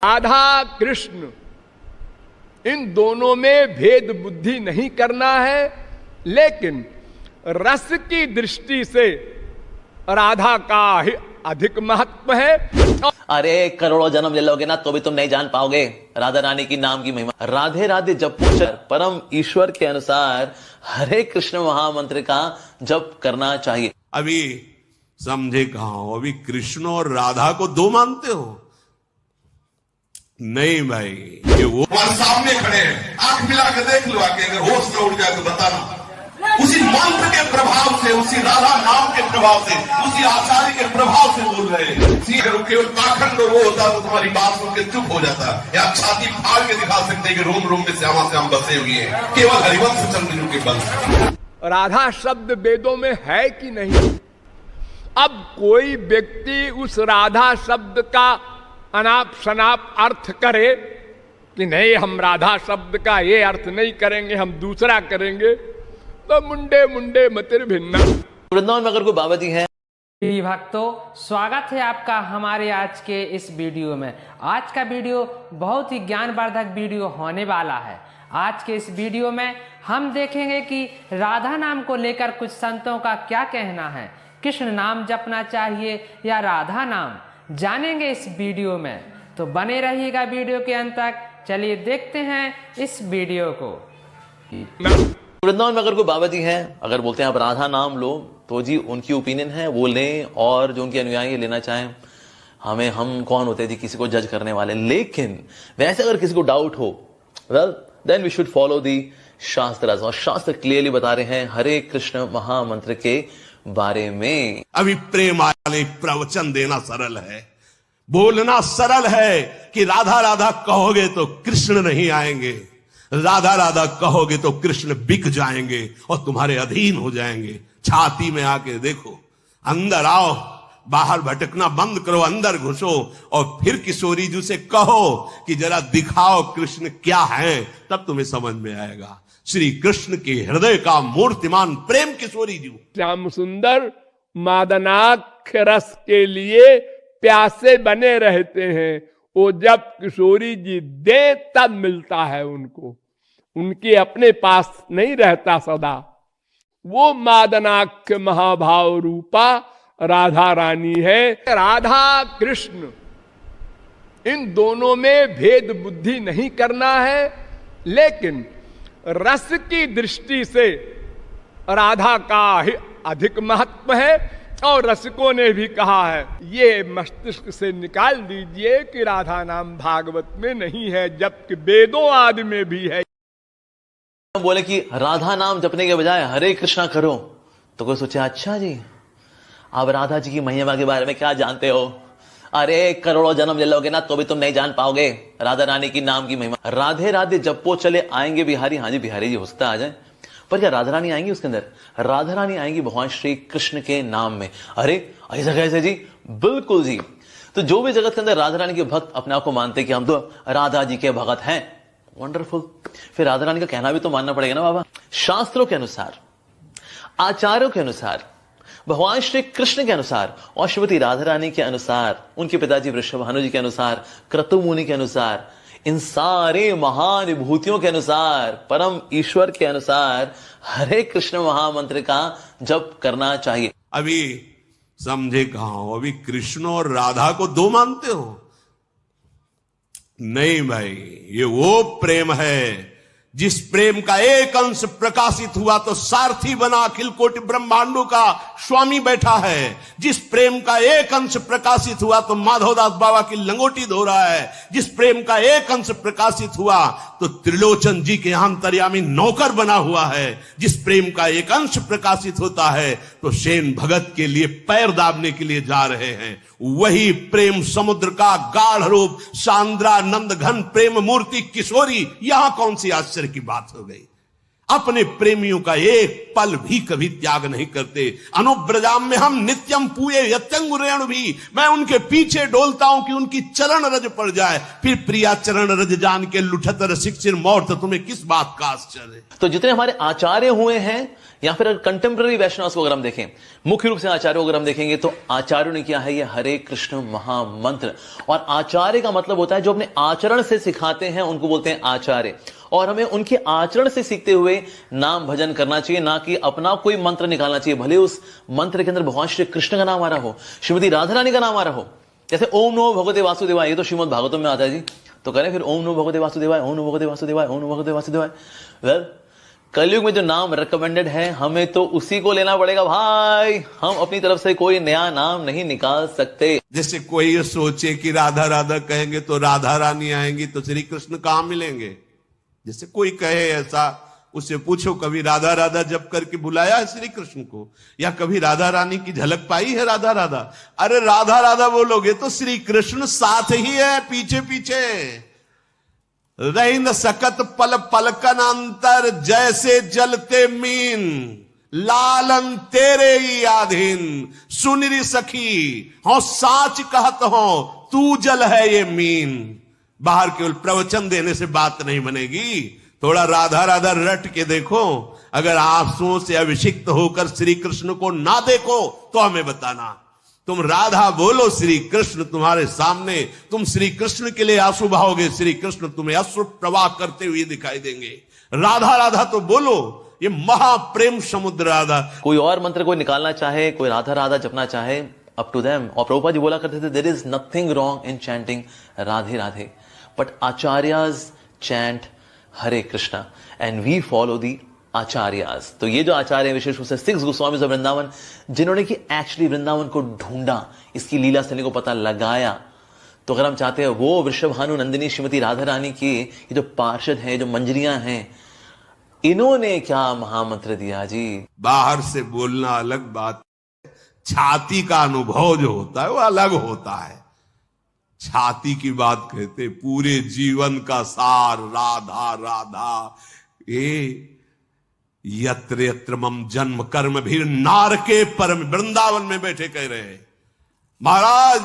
राधा कृष्ण इन दोनों में भेद बुद्धि नहीं करना है, लेकिन रस की दृष्टि से राधा का ही अधिक महत्व है। अरे करोड़ों जन्म ले लोगे ना तो भी तुम नहीं जान पाओगे राधा रानी की नाम की महिमा। राधे राधे जपो परम ईश्वर के अनुसार हरे कृष्ण महामंत्र का जप करना चाहिए। अभी समझे कहां हो? अभी कृष्ण और राधा को दो मानते हो? नहीं भाई, ये वो सामने खड़े हैं, आंख मिला के देख लो, आके अगर होश में उड़ जाए तो बताना। उसी मंत्र के प्रभाव से, उसी राधा नाम के प्रभाव से, उसी आचार्य के प्रभाव से बोल रहे हैं। अगर केवल पाखंड वो होता तो तुम्हारी बात सुन के चुप हो जाता, या छाती फाड़ के दिखा सकते कि रोम रोम में श्यामा श्याम बसे हुए हैं, केवल हरिवंश चंद्र के बल से। राधा शब्द वेदों में है कि नहीं? अब कोई व्यक्ति उस राधा शब्द का अनाप शनाप अर्थ करे कि नहीं, हम राधा शब्द का ये अर्थ नहीं करेंगे, हम दूसरा करेंगे, तो मुंडे मुंडे मतिर भिन्ना। वृंदावन में अगर कोई बाबा जी हैं। भक्तों, स्वागत है आपका हमारे आज के इस वीडियो में। आज का वीडियो बहुत ही ज्ञानवर्धक वीडियो होने वाला है। आज के इस वीडियो में हम देखेंगे कि राधा नाम को लेकर कुछ संतों का क्या कहना है। कृष्ण नाम जपना चाहिए या राधा नाम, जानेंगे इस वीडियो में, तो बने रहिएगा वीडियो के अंत तक। चलिए देखते हैं इस वीडियो को। वृंदावन में अगर कोई बाबा जी हैं, अगर बोलते हैं आप राधा नाम लो, तो जी उनकी ओपिनियन है वो लें, और जो उनके अनुयायी लेना चाहें। हम कौन होते हैं जी किसी को जज करने वाले। लेकिन वैसे अगर किसी को डाउट हो, well then we should follow the shastra, और शास्त्र क्लियरली बता रहे हैं हरे कृष्ण महामंत्र के बारे में। अभी प्रेम वाले प्रवचन देना सरल है, बोलना सरल है कि राधा राधा कहोगे तो कृष्ण नहीं आएंगे, राधा राधा कहोगे तो कृष्ण बिक जाएंगे और तुम्हारे अधीन हो जाएंगे। छाती में आके देखो, अंदर आओ, बाहर भटकना बंद करो, अंदर घुसो और फिर किशोरी जी से कहो कि जरा दिखाओ कृष्ण क्या है, तब तुम्हें समझ में आएगा। श्री कृष्ण के हृदय का मूर्तिमान प्रेम किशोरी जी। श्याम सुंदर मादनाक्ष रस के लिए प्यासे बने रहते हैं। वो जब किशोरी जी दे तब मिलता है उनको, उनके अपने पास नहीं रहता सदा। वो मादनाक्ष महाभाव रूपा राधा रानी है। राधा कृष्ण इन दोनों में भेद बुद्धि नहीं करना है, लेकिन रस की दृष्टि से राधा का ही अधिक महत्व है। और रसिकों ने भी कहा है, ये मस्तिष्क से निकाल दीजिए कि राधा नाम भागवत में नहीं है, जबकि वेदों आदि में भी है। बोले कि राधा नाम जपने के बजाय हरे कृष्णा करो, तो कोई सोचे अच्छा जी आप राधा जी की महिमा के बारे में क्या जानते हो? अरे करोड़ों जन्म ले लोगे ना तो भी तुम नहीं जान पाओगे राधा रानी की नाम की महिमा। राधे राधे जपो चले आएंगे बिहारी। हाँ जी बिहारी जी हो सकता है आ जाए, पर क्या राधा रानी आएंगी उसके अंदर? राधा रानी आएंगी भगवान श्री कृष्ण के नाम में। अरे ऐसा कैसे जी? बिल्कुल जी। तो जो भी जगत के अंदर राधा रानी के भक्त अपने आप को मानते कि हम तो राधा जी के भगत हैं, वंडरफुल, फिर राधा रानी का कहना भी तो मानना पड़ेगा ना बाबा। शास्त्रों के अनुसार, आचार्यों के अनुसार, भगवान श्री कृष्ण के अनुसार और श्रीमती राधा रानी के अनुसार, उनके पिताजी वृषभानु जी के अनुसार, क्रतु मुनि के अनुसार, इन सारे महान विभूतियों के अनुसार, परम ईश्वर के अनुसार हरे कृष्ण महामंत्र का जप करना चाहिए। अभी समझे कहां हो? अभी कृष्ण और राधा को दो मानते हो? नहीं भाई, ये वो प्रेम है जिस प्रेम का एक अंश प्रकाशित हुआ तो सारथी बना अखिल कोटि ब्रह्मांडों का स्वामी बैठा है। जिस प्रेम का एक अंश प्रकाशित हुआ तो माधवदास बाबा की लंगोटी धो रहा है। जिस प्रेम का एक अंश प्रकाशित हुआ तो त्रिलोचन जी के अंतर्यामी नौकर बना हुआ है। जिस प्रेम का एक अंश प्रकाशित होता है तो सेन भगत के लिए पैर दाबने के लिए जा रहे हैं। वही प्रेम समुद्र का गाढ़ रूप सांद्रानंद घन प्रेम मूर्ति किशोरी, यहां कौन सी आश्चर्य की बात हो गई? अपने प्रेमियों का एक पल भी कभी त्याग नहीं करते। अनुब्रजाम में हम नित्यम पूये यत्यंगुरेण भी, मैं उनके पीछे डोलता हूं कि उनकी चरण रज पड़ जाए। फिर प्रिया चरण रज जान के लुठत रसिक सिर मोर, तो तुम्हें किस बात का आश्चर्य? तो जितने हमारे आचार्य हुए हैं या फिर कंटेम्प्रेरी वैष्णव को अगर हम देखें, मुख्य रूप से आचार्यों अगर हम देखेंगे तो आचार्यों ने किया है ये हरे कृष्ण महामंत्र। और आचार्य का मतलब होता है जो अपने आचरण से सिखाते हैं उनको बोलते हैं आचार्य। और हमें उनके आचरण से सीखते हुए नाम भजन करना चाहिए, ना कि अपना कोई मंत्र निकालना चाहिए, भले उस मंत्र के अंदर भगवान श्री कृष्ण का नाम आ रहा हो, श्रीमती राधा रानी का नाम आ रहा हो। जैसे ओम नमो भगवते वासुदेवाय, ये तो श्रीमद् भागवतम में आता है जी, तो करें फिर ओम नमो भगवते वासुदेवाय, ओम नमो भगवते वासुदेवाय, ओम नमो भगवते वासुदेवाय। वेल, कलयुग में जो नाम रिकमेंडेड है हमें तो उसी को लेना पड़ेगा भाई, हम अपनी तरफ से कोई नया नाम नहीं निकाल सकते। जैसे कोई ये सोचे कि राधा राधा कहेंगे तो राधा रानी आएंगी तो श्री कृष्ण कहां मिलेंगे। जैसे कोई कहे ऐसा, उससे पूछो कभी राधा राधा जप करके बुलाया है श्री कृष्ण को, या कभी राधा रानी की झलक पाई है राधा राधा। अरे राधा राधा बोलोगे तो श्री कृष्ण साथ ही है, पीछे पीछे रही न सकत पल पलकन अंतर, जैसे जलते मीन लालन तेरे ही आधीन। सुनरी सखी हो साच कहत हो, तू जल है ये मीन। बाहर केवल प्रवचन देने से बात नहीं बनेगी, थोड़ा राधा राधा रट के देखो। अगर आंसुओं से अभिषिक्त होकर श्री कृष्ण को ना देखो तो हमें बताना। तुम राधा बोलो, श्री कृष्ण तुम्हारे सामने, तुम श्री कृष्ण के लिए आंसू बहाओगे, श्री कृष्ण तुम्हें अश्रु प्रवाह करते हुए दिखाई देंगे। राधा राधा तो बोलो, ये महाप्रेम समुद्र राधा। कोई और मंत्र कोई निकालना चाहे, कोई राधा राधा जपना चाहे, अप टू देम। और प्रभुपाद जी बोला करते थे there is nothing wrong in chanting Radhe Radhe, but आचार्याज chant Hare Krishna and we follow the आचार्याज। तो ये जो आचार्य विशेष रूप से 6 गोस्वामीज ऑफ वृंदावन, जिन्होंने कि एक्चुअली वृंदावन को ढूंढा, इसकी लीला स्थली को पता लगाया। तो अगर हम चाहते हैं वो वृषभानु नंदिनी श्रीमती राधा रानी के ये जो पार्षद हैं, जो मंजरियां हैं, इन्होंने क्या महामंत्र दिया जी। बाहर से बोलना अलग बात, छाती का अनुभव जो होता है वो अलग होता है। छाती की बात कहते, पूरे जीवन का सार राधा राधा। ये यत्र यत्र मम जन्म कर्म भी नार के परम, वृंदावन में बैठे कह रहे हैं महाराज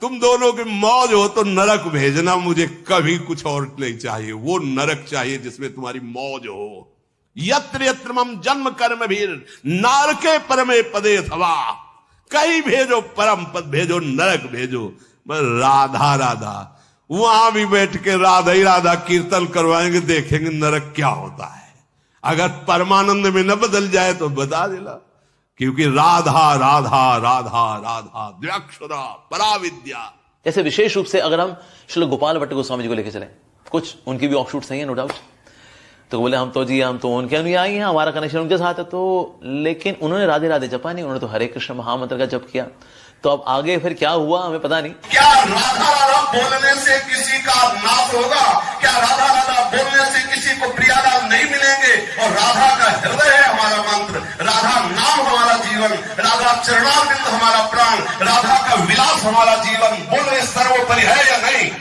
तुम दोनों की मौज हो तो नरक भेजना, मुझे कभी कुछ और नहीं चाहिए, वो नरक चाहिए जिसमें तुम्हारी मौज हो। यत्र यत्र मम जन्म कर्म भी नार के परमे पदे अथवा, कहीं भेजो परम पद भेजो, नरक भेजो, बस राधा राधा। वहां भी बैठ के राधा ही राधा कीर्तन करवाएंगे, देखेंगे नरक क्या होता है। अगर परमानंद में न बदल जाए तो बता देना, क्योंकि राधा राधा राधा राधा द्व्यक्षरा पराविद्या। जैसे विशेष रूप से अगर हम श्री गोपाल भट्ट गोस्वामी जी को लेकर चले, कुछ उनकी भी ऑफशूट सही है नो डाउट, तो बोले हम तो उनके अनुयायी हैं, हमारा कनेक्शन उनके साथ है। तो लेकिन उन्होंने राधे राधे जपा नहीं, उन्होंने तो हरे कृष्ण महामंत्र का जप किया। तो अब आगे फिर क्या हुआ हमें पता नहीं। क्या राधा राधा बोलने से किसी का नाश होगा? क्या राधा राधा बोलने से किसी को प्रियालाल नहीं मिलेंगे? और राधा का हृदय है हमारा मंत्र, राधा नाम हमारा जीवन, राधा चरणारविंद हमारा प्राण, राधा का विलास हमारा जीवन। बोले सर्वोपरि है या नहीं?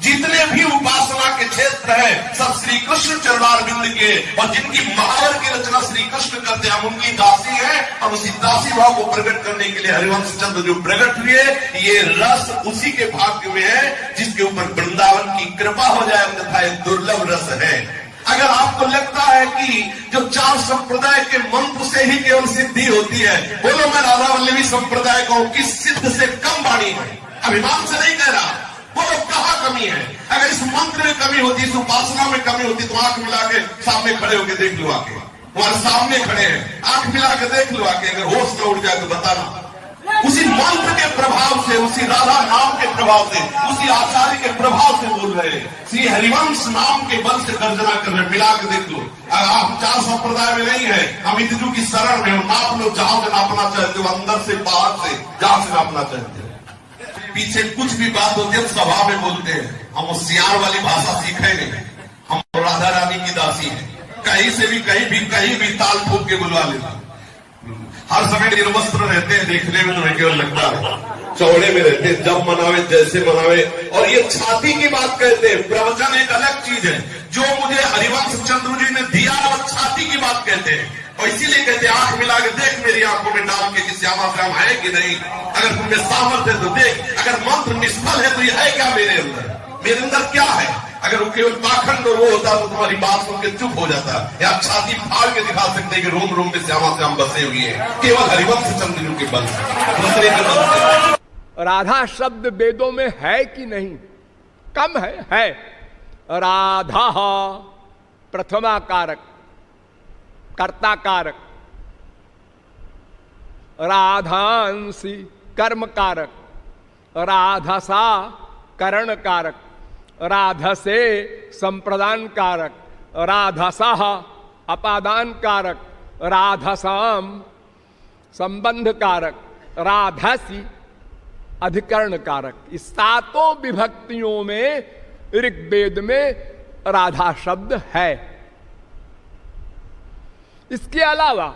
जितने भी उपासना के क्षेत्र है सब श्री कृष्ण चरणारविंद के, और जिनकी महावर की रचना श्री कृष्ण करते हैं, हम उनकी दासी हैं। और उसी दासी भाव को प्रकट करने के लिए हरिवंश चंद्र जो प्रकट हुए, ये रस उसी के भाग्य में है जिसके ऊपर वृंदावन की कृपा हो जाए, अन्यथा दुर्लभ रस है। अगर आपको लगता है कि जो 4 संप्रदाय के मंत्र से ही केवल सिद्धि होती है, बोलो मैं राधा वल्लभी संप्रदाय का हूं, किस सिद्ध से कम वाणी है, अभिमान से नहीं कह रहा, बोलो कहां कमी है? अगर इस मंत्र में कमी होती, इस उपासना में कमी होती, तो आंख मिला के सामने खड़े होकर देख लो, आके तुम्हारे सामने खड़े हैं, आंख मिला के देख लो आके, अगर होश न उड़ जाए तो बताना। उसी मंत्र के प्रभाव से, उसी राधा नाम के प्रभाव से, उसी आचार्य के प्रभाव से बोल रहे हैं, श्री हरिवंश नाम के बल से गर्जना कर रहे, मिला के देख लो। अगर आप 4 संप्रदाय में नहीं है, हम इतजू की शरण में, नाप लो जहां से नापना चाहते हो, अंदर से बाहर से, जहां से नापना चाहते हो। पीछे कुछ भी बात होती है सभा में बोलते हैं, हम होशियार वाली भाषा सीखे नहीं, हम राधा रानी की दासी हैं। कहीं से भी कहीं भी ताल फूक के बुलवा लेना। हर समय निर्वस्त्र रहते हैं, देखने में उन्हें केवल लगता है चौड़े में रहते हैं, जब मनावे जैसे मनावे। और ये छाती की बात कहते हैं, प्रवचन एक अलग चीज है। जो मुझे हरिवंश चंद्र जी ने दिया वो छाती की बात कहते हैं। और इसीलिए कहते हैं आंख मिला के देख मेरी आंखों में डाल के कि श्यामा श्याम है कि नहीं। अगर तुम्हें सामर्थ्य है तो देख, अगर मंत्र निष्फल है तो ये है क्या मेरे अंदर क्या है? अगर वो केवल पाखंड और वो होता तो तुम्हारी बात सुन के चुप हो जाता, या छाती फाड़ के दिखा सकते कि रोम रोम में श्यामा श्याम बसे हुए हैं, केवल हरिवंश चंद्र के बल से, दूसरे के बल से। राधा शब्द वेदों में है कि नहीं? कम है। राधा प्रथमा कारक, कर्ता कारक, राधांसी कर्म कारक, राधसा करण कारक, राधसे संप्रदान कारक, राधसा अपादान कारक, राधसाम संबंध कारक, राधसी अधिकरण कारक। इस सातों विभक्तियों में ऋग्वेद में राधा शब्द है। इसके अलावा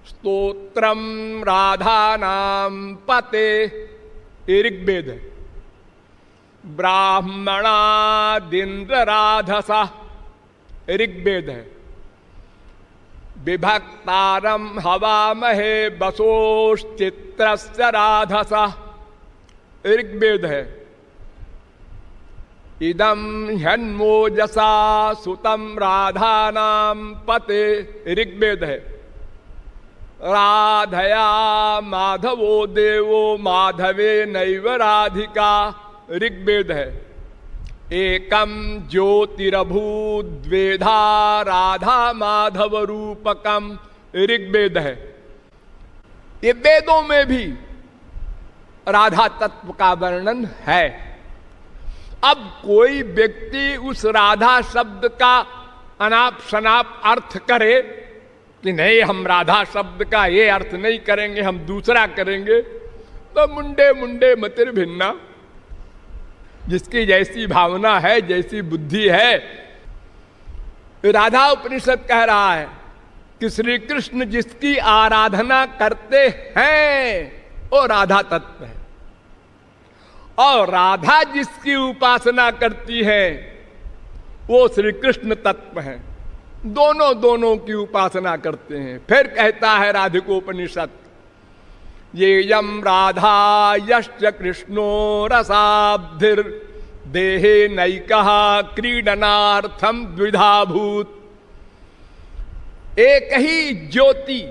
स्तोत्रम राधा नाम पते ऋग्वेद है। ब्राह्मणादिन्द्र राधसा ऋग्वेद है। विभक्तारम हवामहे वसोश्चित्रस्य राधसा ऋग्वेद है। इदम ह्यन्मोजसा सुतम राधानाम पते ऋग्वेद है। राधया माधवो देवो माधवे नैव राधिका ऋग्वेद है। एकम ज्योतिरभूद्वेधा राधा माधव रूपकम ऋग्वेद है। ये वेदों में भी राधा तत्व का वर्णन है। अब कोई व्यक्ति उस राधा शब्द का अनाप शनाप अर्थ करे कि नहीं, हम राधा शब्द का ये अर्थ नहीं करेंगे, हम दूसरा करेंगे, तो मुंडे मुंडे मतिर भिन्ना, जिसकी जैसी भावना है, जैसी बुद्धि है। राधा उपनिषद कह रहा है कि श्री कृष्ण जिसकी आराधना करते हैं वो राधा तत्व है, और राधा जिसकी उपासना करती है वो श्री कृष्ण तत्व है। दोनों की उपासना करते हैं। फिर कहता है राधिकोपनिषद, ये यम राधा यश्च कृष्णो रसाब्धिर देहे नैकः क्रीडनार्थम द्विधाभूत। एक ही ज्योति,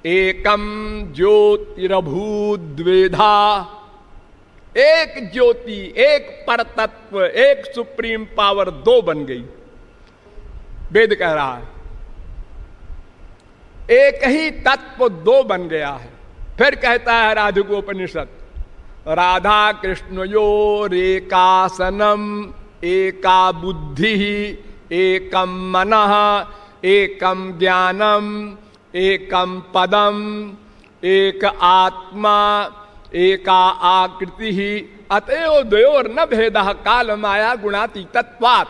एकम ज्योतिरभूत द्विधा, एक ज्योति, एक परतत्व, एक सुप्रीम पावर दो बन गई। वेद कह रहा है एक ही तत्व दो बन गया है। फिर कहता है राधिकोपनिषद, राधा कृष्णयोरेकासनम एका बुद्धि एकम मनः एकम ज्ञानम एकम पदम एक आत्मा एका आकृति अतएव द्वयोर न भेदः काल माया गुणातीतत्वात्।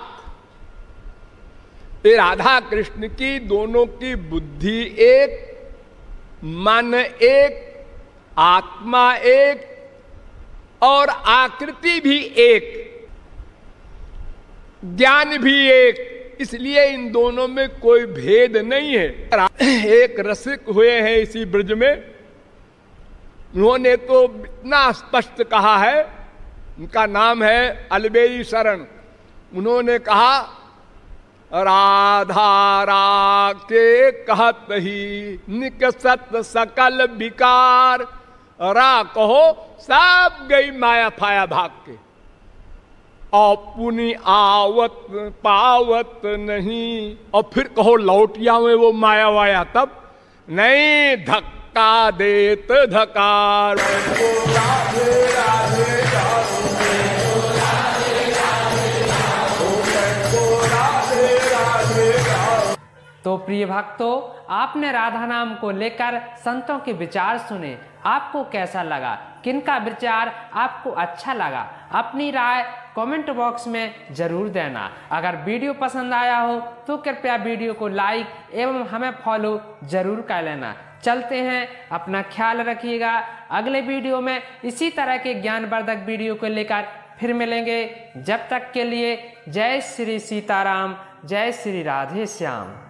ये राधा कृष्ण की दोनों की बुद्धि एक, मन एक, आत्मा एक और आकृति भी एक, ज्ञान भी एक, इसलिए इन दोनों में कोई भेद नहीं है। एक रसिक हुए हैं इसी ब्रज में, उन्होंने तो इतना स्पष्ट कहा है, उनका नाम है अलबेरी शरण। उन्होंने कहा राधा राके कहत ही निकसत सकल विकार, रा कहो सब गई माया फाया भाग के, और पुनि आवत पावत नहीं, और फिर कहो लौटिया में वो माया वाया, तब नहीं, धक्का देत धकार। तो प्रिय भक्तों, आपने राधा नाम को लेकर संतों के विचार सुने, आपको कैसा लगा, किनका विचार आपको अच्छा लगा, अपनी राय कमेंट बॉक्स में जरूर देना। अगर वीडियो पसंद आया हो तो कृपया वीडियो को लाइक एवं हमें फॉलो जरूर कर लेना। चलते हैं, अपना ख्याल रखिएगा। अगले वीडियो में इसी तरह के ज्ञानवर्धक वीडियो को लेकर फिर मिलेंगे। जब तक के लिए जय श्री सीताराम, जय श्री राधे श्याम।